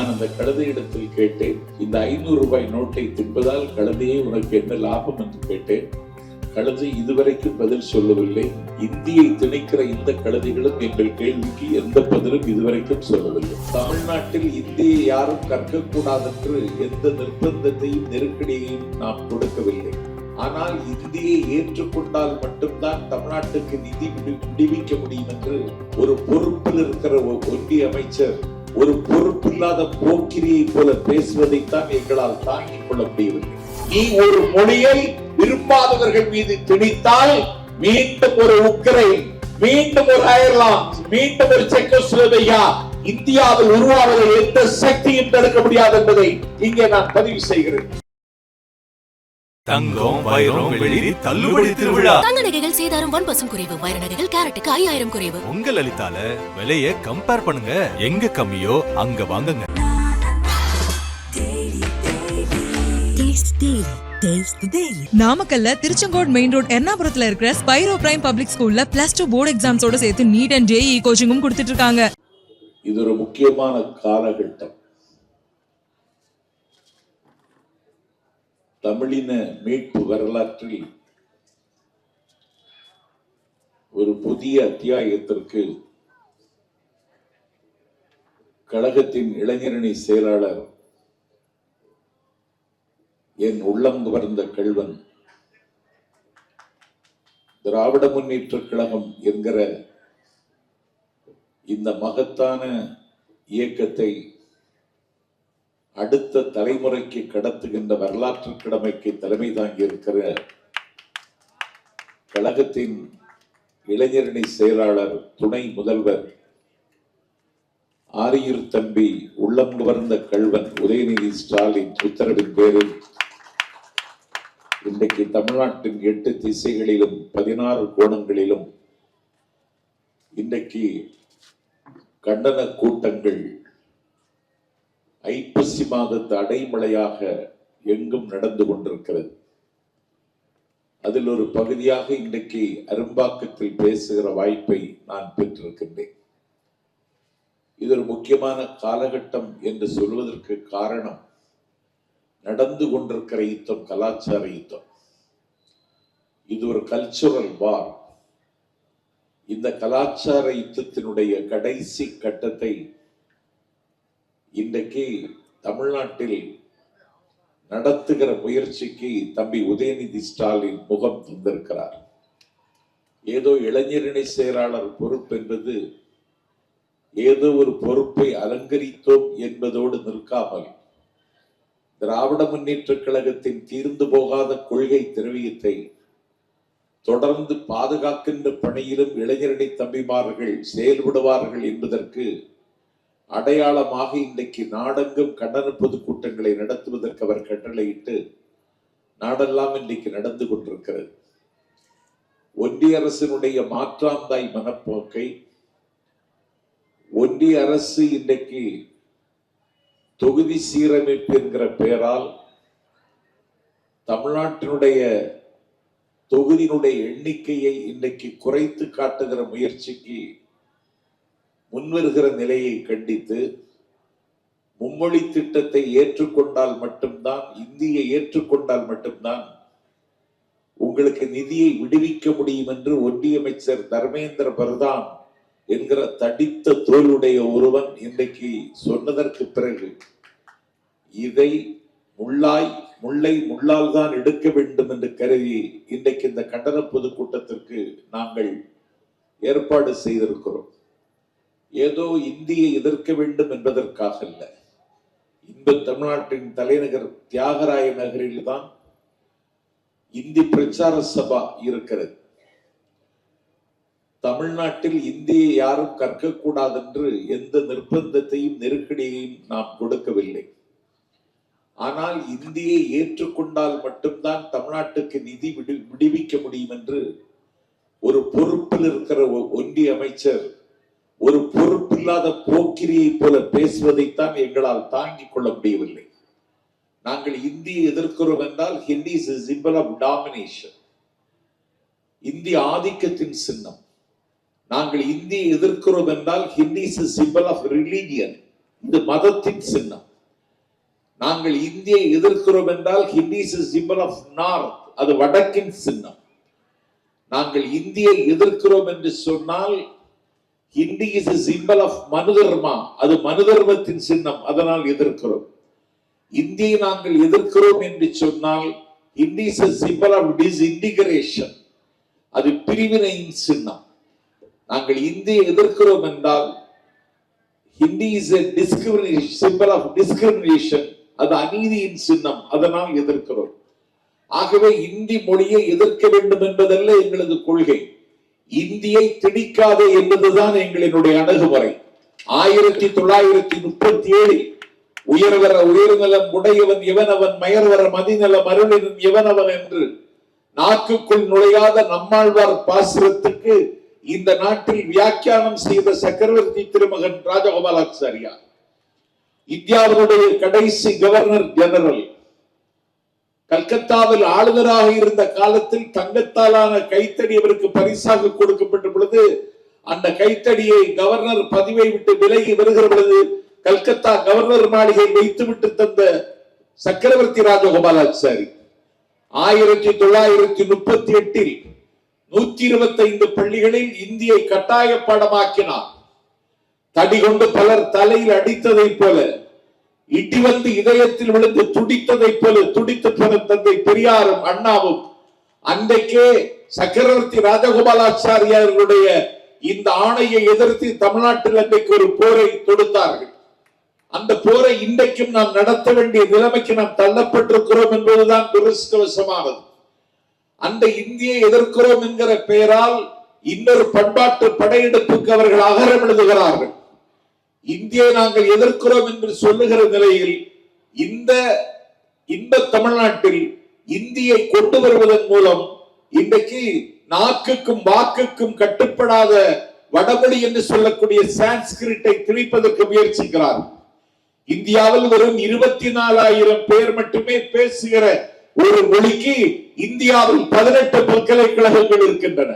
நான் அந்த கழுதையிடத்தில் கேட்டேன், இந்த 500 ரூபாய் நோட்டை தின்பதால் கழுதையே உனக்கு என்ன லாபம் என்று கேட்டேன். கழுதை இதுவரைக்கும் பதில் சொல்லவில்லை. இந்தியை திணிக்கிற இந்த கழுதைகளும் எங்கள் கேள்விக்கு எந்த பதிலும் இதுவரைக்கும் சொல்லவில்லை. தமிழ்நாட்டில் இந்தியை யாரும் கற்கக்கூடாது என்று எந்த நிர்பந்தத்தையும் நெருக்கடியையும் நாம் கொடுக்கவில்லை. ஆனால் இந்தியை ஏற்றுக்கொண்டால் மட்டும்தான் தமிழ்நாட்டுக்கு நிதி விடுவிக்க முடியும் என்று ஒரு பொறுப்பில் இருக்கிற ஒன்றிய அமைச்சர் ஒரு பொறுப்பில்லாத போக்கிரியை போல பேசுவதைத்தான் எங்களால் தாங்கிக் கொள்ள முடியவில்லை. நீ ஒரு மொழியை விரும்பாதவர்கள் மீது திணித்தால் மீண்டும் ஒரு உக்ரைன், மீண்டும் ஒரு அயர்லாந்து, மீண்டும் ஒரு செக்கோஸ்லோவேகியா இந்தியாவில் உருவாவதை எந்த சக்தியும் தடுக்க முடியாது என்பதை இங்கே நான் பதிவு செய்கிறேன். தங்கம், வைரம், வெள்ளி தள்ளுபடி திருவிழா. தங்க நகைகள் சேதாரம் 1% குறைவு. வைர நகைகள் கேரட்டுக்கு 5000 குறைவு. உங்க லலிதால விலையை கம்பேர் பண்ணுங்க. எங்க கம்மியோ அங்க வாங்குங்க. நாமக்கல்ல திருச்செங்கோடு மெயின் ரோட் எர்ணாபுரத்துல இருக்கிற ஸ்பைரோ பிரைம் பப்ளிக் ஸ்கூல்ல +2 போர்டு எக்ஸாம்ஸோட சேர்த்து நீட் அண்ட் ஜேஇ கோச்சிங்கும் கொடுத்துட்டு இருக்காங்க. இது ஒரு முக்கியமான காலகட்டம். தமிழின மீட்பு வரலாற்றில் ஒரு புதிய அத்தியாயத்திற்கு கழகத்தின் இளைஞரணி செயலாளர் என் உள்ளம் கவர்ந்த கள்வன் திராவிட முன்னேற்ற கழகம் என்கிற இந்த மகத்தான இயக்கத்தை அடுத்த தலைமுறைக்கு கடத்துகின்ற வரலாற்று கடமைக்கு தலைமை தாங்கி இருக்கிற கழகத்தின் இளைஞரணி செயலாளர் துணை முதல்வர் ஆரியூர் தம்பி உள்ளம் கவர்ந்த கள்வன் உதயநிதி ஸ்டாலின் உத்தரவின் பேரில் இன்றைக்கு தமிழ்நாட்டின் 8 திசைகளிலும் 16 கோணங்களிலும் இன்றைக்கு கண்டன கூட்டங்கள் ஐப்பசி மாதத்து அடைமழையாக எங்கும் நடந்து கொண்டிருக்கிறது. அதில் ஒரு பகுதியாக இன்றைக்கு அரும்பாக்கத்தில் பேசுகிற வாய்ப்பை நான் பெற்றிருக்கின்றேன். இது ஒரு முக்கியமான காலகட்டம் என்று சொல்வதற்கு காரணம், நடந்து கொண்டிருக்கிற யுத்தம் கலாச்சார யுத்தம். இது ஒரு கல்ச்சுரல் வார். இந்த கலாச்சார யுத்தத்தினுடைய கடைசி கட்டத்தை இன்றைக்கு தமிழ்நாட்டில் நடத்துகிற முயற்சிக்கு தம்பி உதயநிதி ஸ்டாலின் முகம் தந்திருக்கிறார். ஏதோ இளைஞரணி செயலாளர் பொறுப்பு என்பது ஏதோ ஒரு பொறுப்பை அலங்கரித்தோம் என்பதோடு நிற்காமல் திராவிட முன்னேற்ற கழகத்தின் தீர்ந்து போகாத கொள்கை திரவியத்தை தொடர்ந்து பாதுகாக்கின்ற பணியிலும் இளைஞரணி தம்பிமார்கள் செயல்படுவார்கள் என்பதற்கு அடையாளமாக இன்றைக்கு நாடெங்கும் கண்டன பொதுக்கூட்டங்களை நடத்துவதற்கு அவர் கட்டளையிட்டு நாடெல்லாம் இன்றைக்கு நடந்து கொண்டிருக்கிறது. ஒன்றிய அரசினுடைய மாற்றாந்தாய் மனப்போக்கை ஒன்றிய அரசு இன்றைக்கு தொகுதி சீரமைப்பு என்கிற பெயரால் தமிழ்நாட்டினுடைய தொகுதியினுடைய எண்ணிக்கையை இன்றைக்கு குறைத்து காட்டுகிற முயற்சிக்கு முன்வருகிற நிலையை கண்டித்து மும்மொழி திட்டத்தை ஏற்றுக்கொண்டால் மட்டும்தான், இந்தியை ஏற்றுக்கொண்டால் மட்டும்தான் உங்களுக்கு நிதியை விடுவிக்க முடியும் என்று ஒன்றிய அமைச்சர் தர்மேந்திர பிரதான் என்கிற தடித்த தோளுடைய ஒருவன் இன்றைக்கு சொன்னதற்கு பிறகு இதை முல்லை முள்ளால் தான் எடுக்க வேண்டும் என்று கருதி இன்றைக்கு இந்த கண்டன பொதுக்கூட்டத்திற்கு நாங்கள் ஏற்பாடு செய்திருக்கிறோம். ஏதோ இந்தியை எதிர்க்க வேண்டும் என்பதற்காக அல்ல. இந்த தமிழ்நாட்டின் தலைநகர் தியாகராய நகரில் தான் இந்தி பிரச்சார சபா இருக்கிறது. தமிழ்நாட்டில் இந்தியை யாரும் கற்கக்கூடாது என்று எந்த நிர்பந்தத்தையும் நெருக்கடியையும் நாம் கொடுக்கவில்லை. ஆனால் இந்தியை ஏற்றுக்கொண்டால் மட்டும்தான் தமிழ்நாட்டுக்கு நிதி விடுவிக்க முடியும் என்று ஒரு பொறுப்பில் இருக்கிற ஒன்றிய அமைச்சர் ஒரு பொறுப்பில்லாத போக்கிரியை போல பேசுவதைத்தான் எங்களால் தாங்கிக் கொள்ள முடியவில்லை. நாங்கள் இந்தியை எதிர்க்கிறோம் என்றால் Hindi is a symbol of domination. Hindi ஆதிக்கத்தின் சின்னம். நாங்கள் இந்தியை எதிர்க்கிறோம் என்றால் Hindi is a symbol of religion. இது மதத்தின் சின்னம். நாங்கள் இந்தியை எதிர்க்கிறோம் என்றால் Hindi is symbol of north, அது வடக்கின் சின்னம். நாங்கள் இந்தியை எதிர்க்கிறோம் என்று சொன்னால் Hindi is symbol of Manudharma, அது மனுதர்மத்தின் சின்னம், அதனால் எதிர்க்கிறோம். இந்தியை நாங்கள் எதிர்க்கிறோம் என்று சொன்னால் Hindi is symbol of disintegration, அது பிரிவினையின் சின்னம். நாங்கள் இந்தியை எதிர்க்கிறோம் என்றால் Hindi is symbol of discrimination, அது அநீதியின் சின்னம், அதனால் எதிர்க்கிறோம். ஆகவே இந்தி மொழியை எதிர்க்க வேண்டும் என்பதல்ல எங்களது கொள்கை. இந்தியை திணிக்காதே என்பதுதான் எங்களினுடைய அணுகுமுறை. 1937 உயர்நலம் உடையவன் எவனவன், மயர்வர மதிநலம் அருளின் எவனவன் என்று நாக்குக்குள் நுழையாத நம்மாழ்வார் பாசுரத்துக்கு இந்த நாட்டில் வியாக்கியானம் செய்த சக்கரவர்த்தி திருமகன் ராஜகோபாலாச்சாரியார், இந்தியாவினுடைய கடைசி கவர்னர் ஜெனரல், கல்கத்தாவில் ஆளுநராக இருந்த காலத்தில் தங்கத்தாலான கைத்தடி அவருக்கு பரிசாக கொடுக்கப்பட்ட பொழுது அந்த கைத்தடியை கவர்னர் பதவியை விட்டு விலகி வருகிற பொழுது கல்கத்தா கவர்னர் மாளிகை வைத்துவிட்டு தந்த சக்கரவர்த்தி ராஜகோபாலாச்சாரி 1938 125 பள்ளிகளில் இந்தியை கட்டாய பாடமாக்கினார். தடி கொண்டு பலர் தலையில் அடித்ததை போல, இடி வந்து இதயத்தில் விழுந்து துடித்ததை போல துடித்து போன தந்தை பெரியாரும் அண்ணாவும் அன்றைக்கே சக்கரவர்த்தி ராஜகோபாலாச்சாரியாருடைய இந்த ஆணையை எதிர்த்து தமிழ்நாட்டில் அன்றைக்கு ஒரு போரை தொடுத்தார்கள். அந்த போரை இன்றைக்கும் நாம் நடத்த வேண்டிய நிலைமைக்கு நாம் தள்ளப்பட்டிருக்கிறோம் என்பதுதான் துரதிர்ஷ்டவசமானது. அந்த இந்தியை எதிர்க்கிறோம் என்கிற பெயரால் இன்னொரு பண்பாட்டு படையெடுப்புக்கு அவர்கள் அகரம் எழுதுகிறார்கள். இந்தியை நாங்கள் எதிர்க்கிறோம் என்று சொல்லுகிற நிலையில் இந்த தமிழ்நாட்டில் இந்தியை கொண்டு வருவதன் மூலம் இன்றைக்கு நாக்குக்கும் வாக்குக்கும் கட்டுப்படாத வடமொழி என்று சொல்லக்கூடிய சான்ஸ்கிரிட்டை திணிப்பதற்கு முயற்சிக்கிறார்கள். இந்தியாவில் வெறும் 24,000 பேர் மட்டுமே பேசுகிற ஒரு மொழிக்கு இந்தியாவில் 18 பல்கலைக்கழகங்கள் இருக்கின்றன.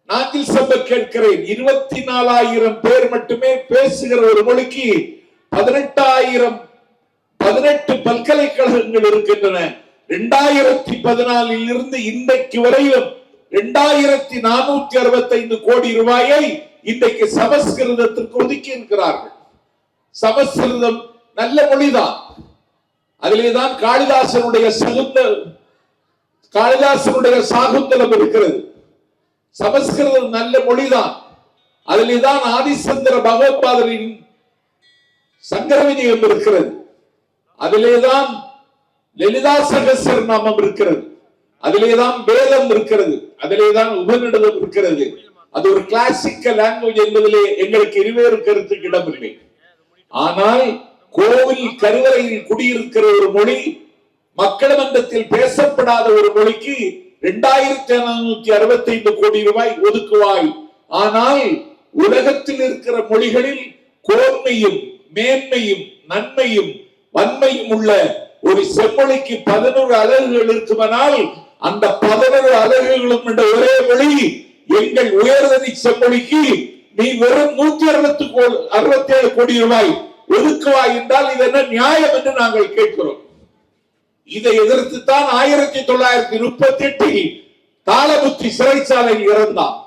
நாட்டில் சபை கேட்கிறேன், 24,000 பேர் மட்டுமே பேசுகிற ஒரு மொழிக்கு 18 பல்கலைக்கழகங்கள் இருக்கின்றன. 2014 இருந்து இன்றைக்கு வரையிலும் 2465 கோடி ரூபாயை இன்றைக்கு சமஸ்கிருதத்திற்கு ஒதுக்கி இருக்கிறார்கள். சமஸ்கிருதம் நல்ல மொழிதான், அதிலேதான் காளிதாசனுடைய சாகுந்தலம் இருக்கிறது. சமஸ்கிருதம் நல்ல மொழிதான், அதிலேதான் ஆதிசந்திர பகவத்பாதரின் சங்கரவிஜயம் இருக்கிறது, அதிலேதான் லலிதா சகஸ்ர நாமம் இருக்கிறது, அதிலேதான் வேதம் இருக்கிறது, அதிலேதான் உபநிடதம் இருக்கிறது. அது ஒரு கிளாசிக்கல் லாங்குவேஜ் என்பதிலே எங்களுக்கு இருவேறு கருத்துக்கு இடமில்லை. ஆனால் கோவில் கருவறையில் குடியிருக்கிற ஒரு மொழி, மக்கள் மன்றத்தில் பேசப்படாத ஒரு மொழிக்கு 2465 கோடி ரூபாய் ஒதுக்குவாய். ஆனால் உலகத்தில் இருக்கிற மொழிகளில் கோன்மையும் மேன்மையும் நன்மையும் வன்மையும் உள்ள ஒரு செம்மொழிக்கு 11 அலகுகள் இருக்குமானால் அந்த 11 அலகுகளும் என்ற ஒரே மொழி எங்கள் உயர்தனி செம்மொழிக்கு நீ வெறும் 167 கோடி ரூபாய் ஒதுக்குவாய் என்றால் இது என்ன நியாயம் என்று நாங்கள் கேட்கிறோம். இதை எதிர்த்துத்தான் 1938 தாளமுத்தி சிறைச்சாலையில் இறந்தான்.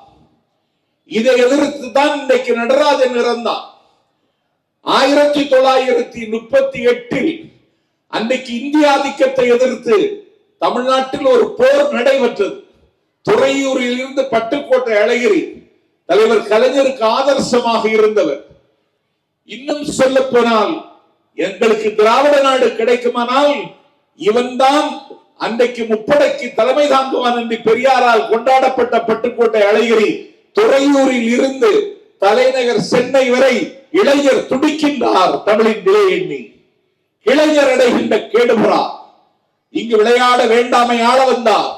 இதை எதிர்த்துத்தான் இன்றைக்கு நடராஜன் இறந்தான். 1938 அன்றைக்கு இந்திய ஆதிக்கத்தை எதிர்த்து தமிழ்நாட்டில் ஒரு போர் நடைபெற்றது. துறையூரில் இருந்து பட்டுக்கோட்டை அழகிரி தலைவர் கலைஞருக்கு ஆதர்சமாக இருந்தவர். இன்னும் சொல்ல போனால் எங்களுக்கு திராவிட நாடு கிடைக்குமானால் இவன்தான் அன்றைக்கு முப்படைக்கு தலைமை தாங்குவான் என்று பெரியாரால் கொண்டாடப்பட்ட பட்டுக்கோட்டை அழகிரி துறையூரில் இருந்து தலைநகர் சென்னை வரை இளைஞர் துடிக்கின்றார். தமிழின் நிலை எண்ணி இளைஞர் அடைகின்ற கேடுபுறா. இங்கு விளையாட வேண்டாமை ஆள வந்தார்.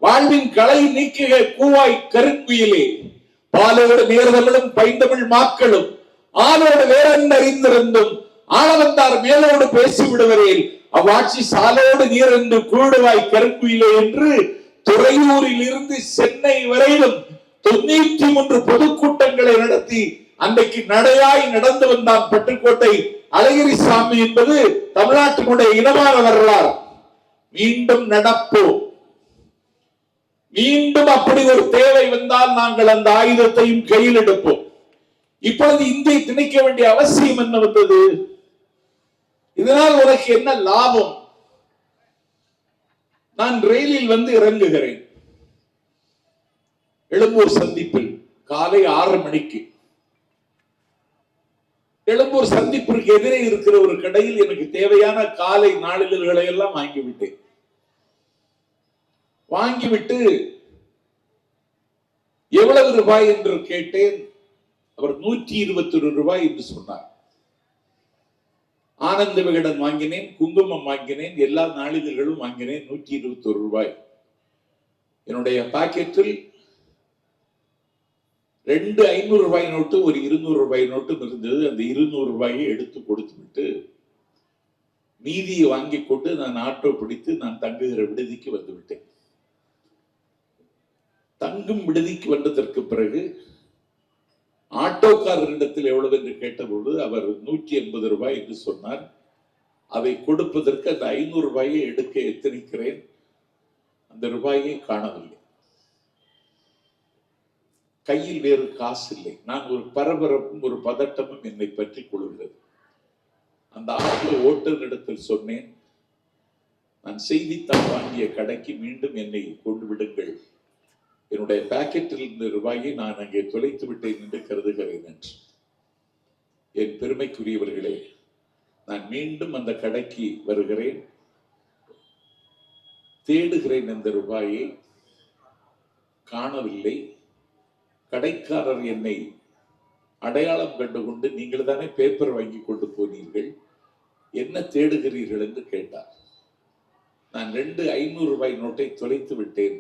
வாழ்வின் களை நீக்கிய கூவாய் கருங்குயிலே பாலோடு நேர்தமிழும் பைந்தமிழ் மாக்களும் ஆளோடு வேறென்ன அறிந்திருந்தும் ஆள வந்தார் மேலோடு பேசி விடுவரேல் அவ்வாட்சி சாலோடு நீர் என்று கூடுவாய் கருங்குயிலே என்று துறையூரில் இருந்து சென்னை வரையிலும் 93 பொதுக்கூட்டங்களை நடத்தி அன்றைக்கு நடையாய் நடந்து வந்தான் பட்டுக்கோட்டை அழகிரிசாமி என்பது தமிழ்நாட்டினுடைய இனமான வரலாறு. மீண்டும் நடப்போம். மீண்டும் அப்படி ஒரு தேவை வந்தால் நாங்கள் அந்த ஆயுதத்தையும் கையில் எடுப்போம். இப்பொழுது இந்தியை திணிக்க வேண்டிய அவசியம் என்ன வந்தது? இதனால் உனக்கு என்ன லாபம்? நான் ரயிலில் வந்து இறங்குகிறேன். எழும்பூர் சந்திப்பில் காலை 6 மணிக்கு. எழும்பூர் சந்திப்பிற்கு எதிரே இருக்கிற ஒரு கடையில் எனக்கு தேவையான காலை நாளிதழ்களை எல்லாம் வாங்கிவிட்டேன். வாங்கிவிட்டு எவ்வளவு ரூபாய் என்று கேட்டேன். அவர் 121 ரூபாய் என்று சொன்னார். ஆனந்த விகடன் வாங்கினேன், குங்குமம் வாங்கினேன், எல்லா நாளிதழ்களும் வாங்கினேன். 121 ரூபாய். என்னுடைய பாக்கெட்டில் 2 500 ரூபாய் நோட்டு, ஒரு 200 ரூபாய் நோட்டும் இருந்தது. அந்த 200 ரூபாயை எடுத்து கொடுத்து விட்டு மீதியை வாங்கி கொண்டு நான் ஆட்டோ பிடித்து நான் தங்குகிற விடுதிக்கு வந்து விட்டேன். தங்கும் விடுதிக்கு வந்ததற்கு பிறகு ஆட்டோக்காரரிடத்தில் எவ்வளவு என்று கேட்டபோது அவர் 180 ரூபாய் என்று சொன்னார். அதை கொடுப்பதற்கு அந்த 500 ரூபாயை எடுக்க எத்தனிக்கிறேன். அந்த ரூபாயை காணவில்லை. கையில் வேறு காசு இல்லை. நான் ஒரு பரபரப்பும் ஒரு பதட்டமும் என்னை பற்றி கொள்கிறது. அந்த ஆட்டோ ஓட்டுநரிடத்தில் சொன்னேன், நான் செய்தித்தாள் வாங்கிய கடைக்கு மீண்டும் என்னை கொண்டு விடுங்கள். என்னுடைய பாக்கெட்டில் இருந்த ரூபாயை நான் அங்கே தொலைத்து விட்டேன் என்று கருதுகிறேன் என்று. என் பெருமைக்குரியவர்களே, நான் மீண்டும் அந்த கடைக்கு வருகிறேன். தேடுகிறேன் அந்த ரூபாயை, காணவில்லை. கடைக்காரர் என்னை அடையாளம் கண்டுகொண்டு, நீங்கள் தானே பேப்பர் வாங்கி கொண்டு போனீர்கள், என்ன தேடுகிறீர்கள் என்று கேட்டார். நான் 2 500 ரூபாய் நோட்டை தொலைத்து விட்டேன்.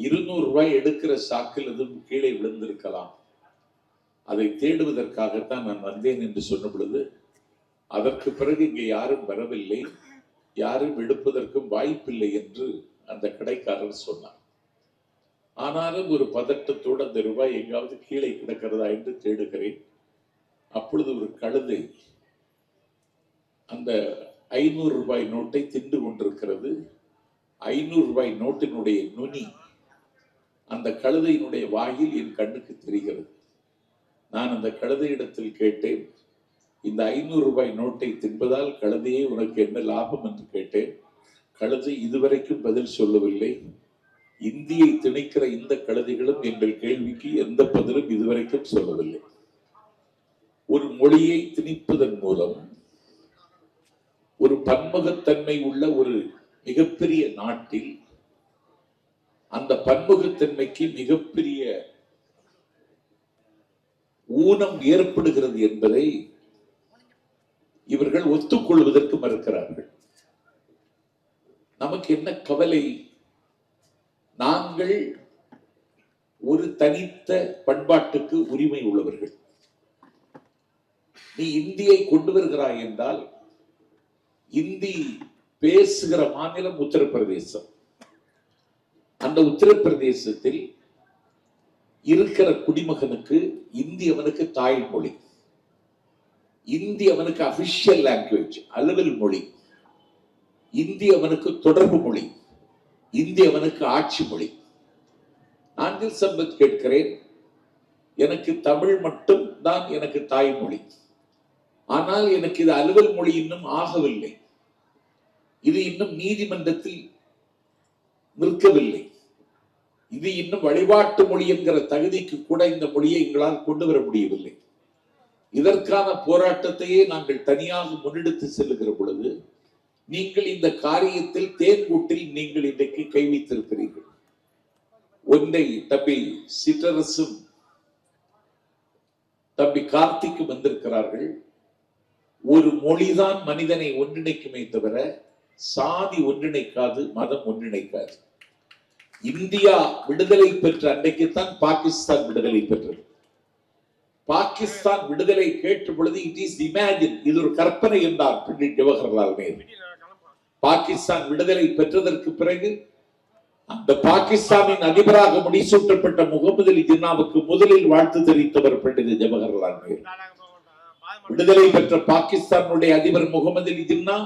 200 ரூபாய் எடுக்கிற சாக்கில் எதுவும் கீழே விழுந்திருக்கலாம், அதை தேடுவதற்காகத்தான் நான் வந்தேன் என்று சொன்ன பொழுது, அதற்கு பிறகு இங்கே யாரும் வரவில்லை, யாரும் எடுப்பதற்கும் வாய்ப்பில்லை என்று அந்த கடைக்காரர் சொன்னார். ஆனாலும் ஒரு பதட்டத்தோடு அந்த ரூபாய் எங்காவது கீழே கிடக்கிறதா என்று தேடுகிறேன். அப்பொழுது ஒரு கழுதை அந்த 500 ரூபாய் நோட்டை தின்று கொண்டிருக்கிறது. 500 ரூபாய் நோட்டினுடைய நுனி அந்த கழுதையினுடைய வாயில் என் கண்ணுக்கு தெரிகிறது. நான் அந்த கழுதையிடத்தில் கேட்டேன், இந்த 500 ரூபாய் நோட்டை தின்பதால் கழுதையே உனக்கு என்ன லாபம் என்று கேட்டேன். கழுதை இதுவரைக்கும் பதில் சொல்லவில்லை. இந்தியை திணிக்கிற இந்த கழுதைகளும் எங்கள் கேள்விக்கு எந்த பதிலும் இதுவரைக்கும் சொல்லவில்லை. ஒரு மொழியை திணிப்பதன் மூலம் ஒரு பன்முகத்தன்மை உள்ள ஒரு மிகப்பெரிய நாட்டில் அந்த பன்முகத்தன்மைக்கு மிகப்பெரிய ஊனம் ஏற்படுகிறது என்பதை இவர்கள் ஒத்துக்கொள்வதற்கு மறுக்கிறார்கள். நமக்கு என்ன கவலை? நாங்கள் ஒரு தனித்த பண்பாட்டுக்கு உரிமை உள்ளவர்கள். நீ இந்தியை கொண்டு வருகிறாய் என்றால், இந்தி பேசுகிற மாநிலம் உத்தரப்பிரதேசம். அந்த உத்தரப்பிரதேசத்தில் இருக்கிற குடிமகனுக்கு இந்தி அவனுக்கு தாய்மொழி, இந்தி அவனுக்கு அபிஷியல் லாங்குவேஜ், அலுவல் மொழி, இந்தி அவனுக்கு தொடர்பு மொழி, இந்தி அவனுக்கு ஆட்சி மொழி. நான் சம்பத் கேட்கிறேன், எனக்கு தமிழ் மட்டும் தான் எனக்கு தாய்மொழி, ஆனால் எனக்கு இது அலுவல் மொழி இன்னும் ஆகவில்லை, இது இன்னும் நீதிமன்றத்தில் நிற்கவில்லை, இது இன்னும் வழிபாட்டு மொழி என்கிற தகுதிக்கு கூட இந்த மொழியை எங்களால் கொண்டு வர முடியவில்லை. இதற்கான போராட்டத்தையே நாங்கள் தனியாக முன்னெடுத்து செல்லுகிற பொழுது நீங்கள் இந்த காரியத்தில் தேன்கூட்டில் நீங்கள் இன்றைக்கு கை வைத்திருக்கிறீர்கள். ஒன்றை தம்பி சிற்றரசும் தம்பி கார்த்திக்கும் வந்திருக்கிறார்கள். ஒரு மொழிதான் மனிதனை ஒன்றிணைக்குமே தவிர சாதி ஒன்றிணைக்காது, மதம் ஒன்றிணைக்காது. இந்தியா விடுதலை பெற்ற அன்றைக்குத்தான் பாகிஸ்தான் விடுதலை பெற்றது. பாகிஸ்தான் விடுதலை கேட்ட பொழுது இட் இஸ் இமேஜின், இது ஒரு கற்பனை என்றார் பண்டிட் ஜவஹர்லால் நேரு. பாகிஸ்தான் விடுதலை பெற்றதற்கு பிறகு அந்த பாகிஸ்தானின் அதிபராக முடிசூட்டப்பட்ட முகமது அலி ஜின்னாவுக்கு முதலில் வாழ்த்து தெரிவித்தவர் பண்டித ஜவஹர்லால் நேரு. விடுதலை பெற்ற பாகிஸ்தானுடைய அதிபர் முகமது அலி ஜின்னா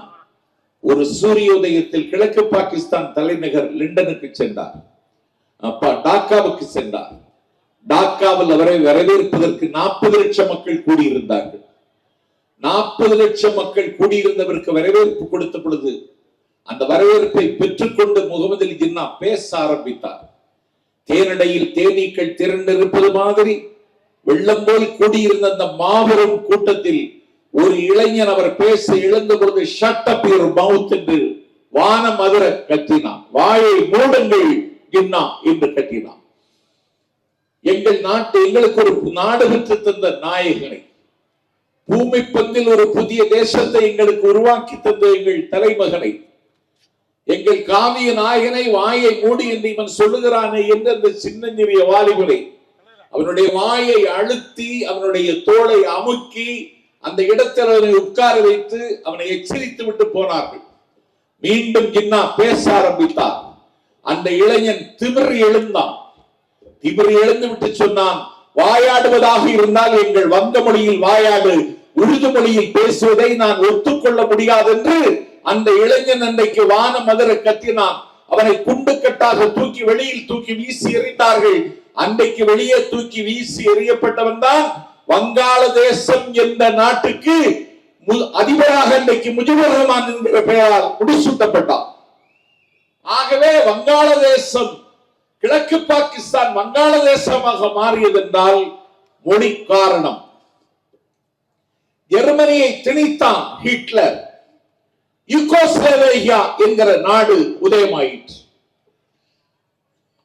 ஒரு சூரியோதயத்தில் கிழக்கு பாகிஸ்தான் தலைநகர் லண்டனுக்கு சென்றார், டாக்காவுக்கு சென்றார். டாக்காவில் அவரை வரவேற்பதற்கு 40 லட்சம் மக்கள் கூடியிருந்தார்கள். 40 லட்சம் மக்கள் கூடியிருந்தவருக்கு வரவேற்பு கொடுத்த பொழுது அந்த வரவேற்பை பெற்றுக்கொண்டு முகமது அலி ஜின்னா பேச ஆரம்பித்தார். தேனடையில் தேனீக்கள் திரண்டிருப்பது மாதிரி வெள்ளம் போல் கூடியிருந்த அந்த மாபெரும் கூட்டத்தில் ஒரு இளைஞன் அவர் பேச எழுந்த பொழுது ஷட் அப் யுவர் மவுத் என்று வானம் அதிர கத்தினான். வாயை மூடுங்கள் ஜின்னா என்று கத்தினான். எங்களுக்கு ஒரு நாடு பெற்று தந்த நாயகனை, பூமி பந்தில் ஒரு புதிய தேசத்தை எங்களுக்கு உருவாக்கி தந்த எங்கள் தலைமகனை, எங்கள் காவிய நாயகனை வாயை மூடி என்று இவன் சொல்லுகிறானே என்று அந்த சின்னஞ்சிறிய வாலிபனை அவனுடைய வாயை அழுத்தி அவனுடைய தோளை அமுக்கி அந்த இடத்தில் அவனை உட்கார வைத்து அவனை எச்சரித்து விட்டு போனார்கள். மீண்டும் ஜின்னா பேச ஆரம்பித்தார். அந்த இளைஞன் திமிரி எழுந்தான். திமிரி எழுந்து விட்டு சொன்னான், வாயாடுவதாக இருந்தால் எங்கள் வங்க மொழியில் வாயாடு, உருது மொழியில் பேசுவதை நான் ஒத்துக்கொள்ள முடியாது என்று அந்த இளைஞன் அன்றைக்கு வானம் அதிர கத்தினான். அவனை குண்டு கட்டாக தூக்கி வெளியில் தூக்கி வீசி எறிந்தார்கள். அன்றைக்கு வெளியே தூக்கி வீசி எறியப்பட்டவன் தான் வங்காளதேசம் என்ற நாட்டுக்கு அதிபராக அன்றைக்கு முஜிபுர் ரஹ்மான் என்கிற பெயரால் முடிசூட்டப்பட்டான். ஆகவே வங்காளதேசம், கிழக்கு பாகிஸ்தான் வங்காளதேசமாக மாறியது என்றால் மொழி காரணம். ஜெர்மனியை திணித்தான் ஹிட்லர். யூகோஸ்லேவியா என்கிற நாடு உதயமாயிற்று.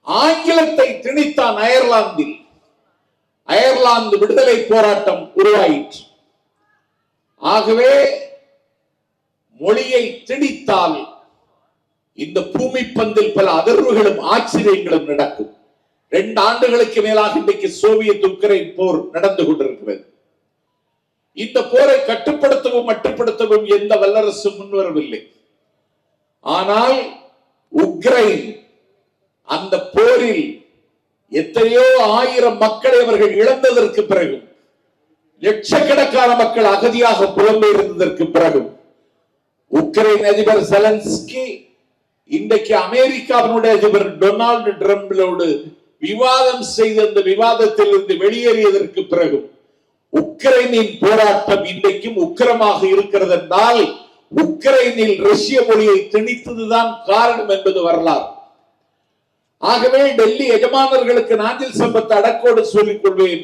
ஆங்கிலத்தை திணித்தான் அயர்லாந்தில். அயர்லாந்து விடுதலை போராட்டம் உருவாயிற்று. ஆகவே மொழியை திணித்தால் இந்த பூமி பந்தில் பல அதிர்வுகளும் ஆச்சரியங்களும் நடக்கும். 2 ஆண்டுகளுக்கு மேலாக இன்றைக்கு சோவியத் உக்ரைன் போர் நடந்து கொண்டிருக்கிறது. இந்த போரை கட்டுப்படுத்தவும் மட்டுப்படுத்தவும் எந்த வல்லரசும் முன்வரவில்லை. ஆனால் உக்ரைன் அந்த போரில் எத்தனையோ ஆயிரம் மக்களை அவர்கள் இழந்ததற்கு பிறகு, லட்சக்கணக்கான மக்கள் அகதியாக புலம்பெயர்ந்ததற்கு பிறகு உக்ரைன் அதிபர் செலன்ஸ்கி இன்றைக்கு அமெரிக்காவினுடைய அதிபர் டொனால்டு ட்ரம்ப்லோடு விவாதம் செய்த அந்த விவாதத்தில் இருந்து வெளியேறியதற்கு பிறகு உக்ரைனின் போராட்டம் இன்றைக்கும் உக்கிரமாக இருக்கிறது என்றால் உக்ரைனில் ரஷ்ய மொழியை திணித்ததுதான் காரணம் என்பது வரலாறு. ஆகவே டெல்லி எஜமானர்களுக்கு நாஞ்சில் சம்பத் அடக்கோடு சொல்லிக் கொள்வேன்,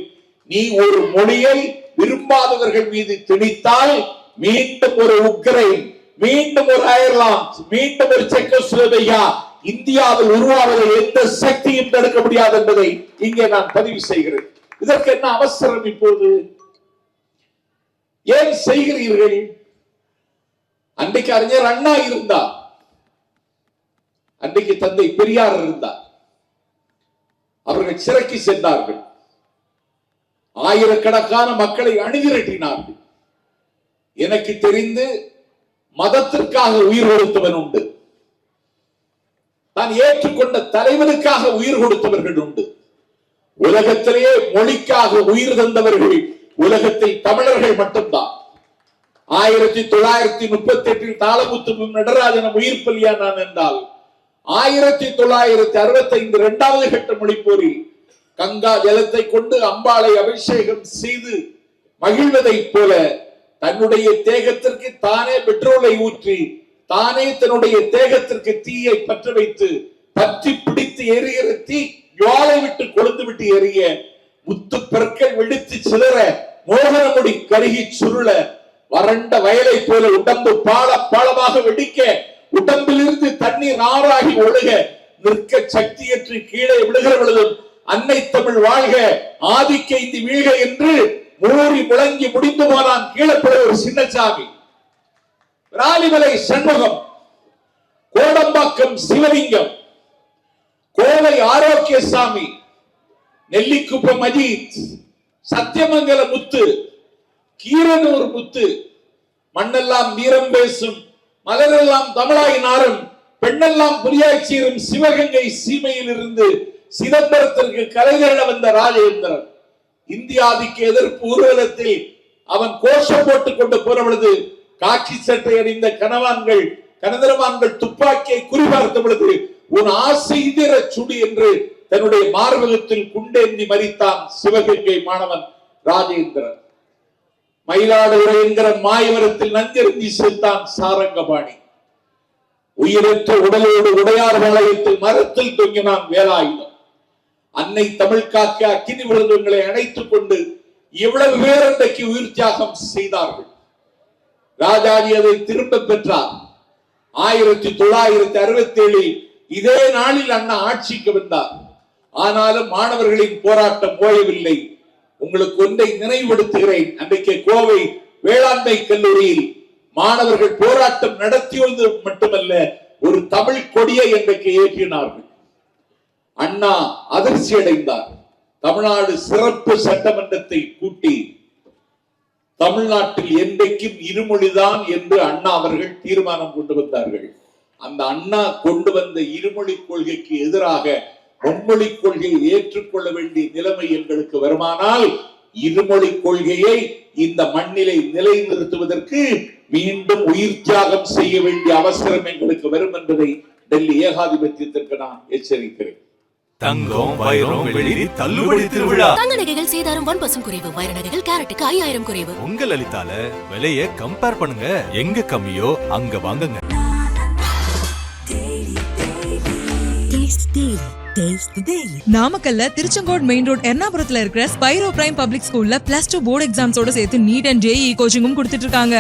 நீ ஒரு மொழியை விரும்பாதவர்கள் மீது திணித்தால் மீண்டும் ஒரு உக்ரைன், மீண்டும் ஒரு அயர்லாந்து, மீண்டும் ஒரு செக்கோஸ்லோவேகியா இந்தியாவில் உருவாவதை எந்த சக்தியும் தடுக்க முடியாது என்பதை இங்கே நான் பதிவு செய்கிறேன். இதற்கு என்ன அவசரம் இப்போது? ஏன் செய்கிறீர்கள்? அன்றைக்கு அறிஞர் அண்ணா இருந்தார், அன்றைக்கு தந்தை பெரியார் இருந்தார். அவர்கள் சிறைக்கு சென்றார்கள். ஆயிரக்கணக்கான மக்களை அணிதிரட்டினார்கள். எனக்கு தெரிந்து மதத்திற்காக உயிர் கொடுத்தவன் உண்டு, தான் ஏற்றுக்கொண்ட தலைவனுக்காக உயிர் கொடுத்தவர்கள் உண்டு. உலகத்திலேயே மொழிக்காக உயிர் தந்தவர்கள் உலகத்தில் தமிழர்கள் மட்டும்தான். 1938 தாளமுத்து நடராஜன் உயிர் பலியானான் என்றால் 1965 இரண்டாவது கட்ட மொழிப்போரில் கங்கா ஜலத்தை கொண்டு அம்பாளை அபிஷேகம் செய்து மகிழ்வதை போல தன்னுடைய தேகத்திற்கு தானே பெட்ரோலை ஊற்றி தானே தன்னுடைய தேகத்திற்கு தீயை பற்ற வைத்து பற்றி பிடித்து எரிகிற தீ ஜுவாலை விட்டு கொழுந்து விட்டு எரிய, முத்து பெருக்கள் வெடித்து சிதற, மோகனமுடி கருகி சுருள, வறண்ட வயலை போல உடம்பு பால பாலமாக வெடிக்க, உடம்பிலிருந்து தண்ணீர் ஆறாகி ஒழுக, நிற்க சக்தியற்று கீழே விழுகிறவர்களும் அன்னை தமிழ் வாழ்க, ஆதிக்க இந்தி வீழ்க என்று மூறி முழங்கி முடிந்து போனான் கீழப்பட ஒரு சின்னசாமி. ராலிமலை சண்முகம், கோடம்பாக்கம் சிவலிங்கம், கோவை ஆரோக்கியசாமி, நெல்லிக்குப்பம் அஜித், சத்தியமங்கல முத்து, கீரனூர் முத்து, மண்ணெல்லாம் வீரம் பேசும் மலரெல்லாம் தமிழாய் நாரும் பெண்ணெல்லாம் புலியாட்சியரும் சிவகங்கை சீமையில் இருந்து சிதம்பரத்திற்கு கலைஞர வந்த ராஜேந்திரன் இந்தியாவுக்கு எதிர்ப்பு ஊர்வலத்தில் அவன் கோஷம் போட்டுக் கொண்டு போற பொழுது காக்கி சட்டை அணிந்த கனதரமான்கள் துப்பாக்கியை குறிபார்த்த பொழுது உன் ஆசை தீர சுடி என்று தன்னுடைய மார்பகத்தில் குண்டேந்தி மரித்தான் சிவகங்கை மாணவன் ராஜேந்திரன். மயிலாடுதுறை என்கிற மாயவரத்தில் நஞ்செறிஞ்சி செத்தான் சாரங்கபாணி. உயிரற்ற உடலோடு உடையார் வளையத்தில் மரத்தில் தொங்கினான் வேலாயுதம். அன்னை தமிழ் காக்க அக்கினி விருதுகளை அணைத்துக் கொண்டு இவ்வளவு பேர் அன்றைக்கு உயிர் தியாகம் செய்தார்கள். ராஜாஜி அதை திரும்ப பெற்றார். 1967 இதே நாளில் அண்ணா ஆட்சிக்கு வந்தார். ஆனாலும் மாணவர்களின் போராட்டம் ஓயவில்லை. உங்களுக்கு ஒன்றை நினைவுபடுத்துகிறேன். அன்றைக்கு கோவை வேளாண்மை கல்லூரியில் மாணவர்கள் போராட்டம் நடத்தியது மட்டுமல்ல, ஒரு தமிழ் கொடியை அன்றைக்கு ஏற்றினார்கள். அண்ணா அதிர்ச்சி அடைந்தார். தமிழ்நாடு சிறப்பு சட்டமன்றத்தை கூட்டி தமிழ்நாட்டில் என்றைக்கும் இருமொழிதான் என்று அண்ணா அவர்கள் தீர்மானம் கொண்டு வந்தார்கள். அந்த அண்ணா கொண்டு வந்த இருமொழி கொள்கைக்கு எதிராக மும்மொழி கொள்கையை ஏற்றுக்கொள்ள வேண்டிய நிலைமை எங்களுக்கு வருமானால் இருமொழி கொள்கையை இந்த மண்ணிலை நிலைநிறுத்துவதற்கு மீண்டும் உயிர் தியாகம் செய்ய வேண்டிய அவசரம் எங்களுக்கு வரும் என்பதை டெல்லி ஏகாதிபத்தியத்திற்கு நான் எச்சரிக்கிறேன். தங்கம், வைரம், வெள்ளி தள்ளுபடி திருவிழா. தங்க நகைகள் சேதாரம் 1% குறைவு. வைர நகைகள் கேரட்டுக்கு 5000 குறைவு. உங்க லலிதால விலையை கம்பேர் பண்ணுங்க. எங்க கம்மியோ அங்க வாங்குங்க. நாமக்கல்ல திருச்செங்கோடு மெயின் ரோட் எர்ணாபுரத்துல இருக்கிற ஸ்பைரோ பிரைம் பப்ளிக் ஸ்கூல்ல +2 போர்டு எக்ஸாம்ஸோட சேர்த்து நீட் அண்ட் JEE கோச்சிங்கும் கொடுத்துட்டு இருக்காங்க.